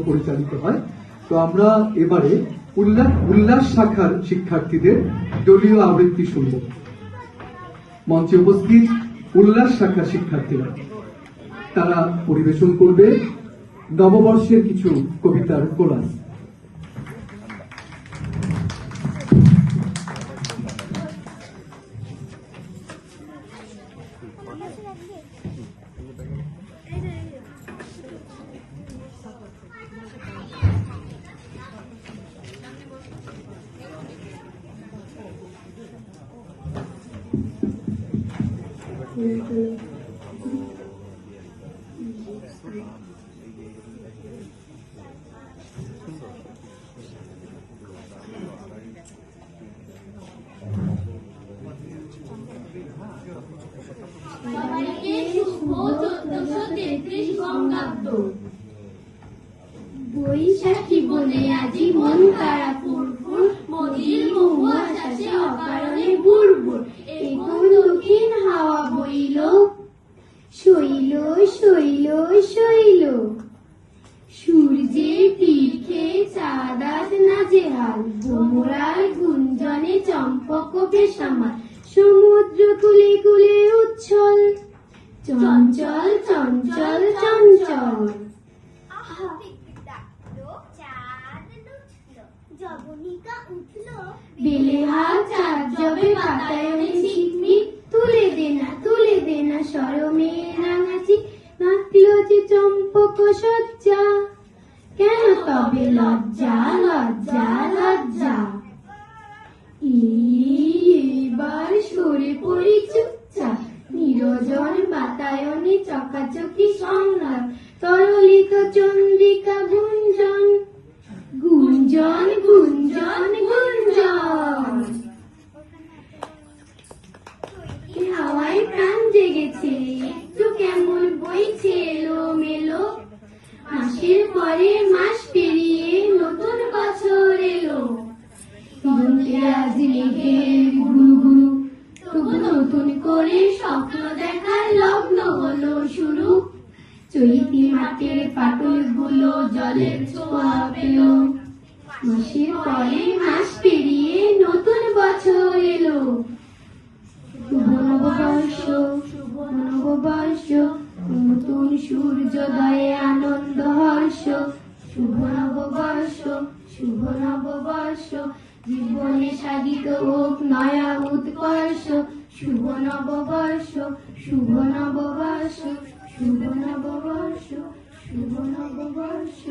পরিচালিত হয়। তো আমরা এবারে উল্লাস শাখার শিক্ষার্থীদের দলীয় আবৃত্তি শুনব। মঞ্চে উপস্থিত উল্লাস শাখার শিক্ষার্থীরা, তারা পরিবেশন করবে নববর্ষের কিছু কবিতার কোলাজ। সবাইকে শুভ 1433 বঙ্গাব্দ। বৈশাখী বলে আজি মন তারা ফুরফুর, মদির মহুয়া শ্বাসে অকারণে বুড়বুড়। এই কোন দক্ষিণ হাওয়া বইল, শৈল শৈল শৈল। সূর্যের তীর খেয়ে চাঁদ আজ নাজেহাল, ভোমরার গুঞ্জনে চম্পক বেসামাল। সমুদ্র কুলে কুলে উচ্ছল, চঞ্চল চঞ্চল চঞ্চল। বেলেহাত চাঁদ জবে বাতায়নে ঝিকমিক, তুলে দে না শরমের রাঙাচি। নাচলো যে চম্পক সজ্জা, কেন তবে লজ্জা লজ্জা লজ্জা। এবার সরে পড়ি চুপচাপ, নিরজন বাতায়নে চকাচকি সংলাপ। তরলিত চন্দ্রিকা গুঞ্জন, গুঞ্জন গুঞ্জন গুঞ্জন। হাওয়ায় প্রাণ জেগেছে, একটু কেমন বইছে এলো মেলো। মাসের পরে মাস পেরিয়ে নতুন বছর এলো। আজ লেগে গুরু গুরু, তবু নতুন করে স্বপ্ন দেখার লগ্ন হলো শুরু। চৈতি মাঠের পাটল গুলো জলের ছোঁয়া পেল। মাসের পরে মাস পেরিয়ে নতুন বছর এলো। শুভ নববর্ষ, শুভ নববর্ষ, নতুন সূর্যোদয়ে আনন্দ হর্ষ। শুভ নববর্ষ, শুভ নববর্ষ, জীবনে সাধিত হোক নয়া উৎকর্ষ। শুভ নববর্ষ, শুভ নববর্ষ, শুভ নববর্ষ, শুভ নববর্ষ।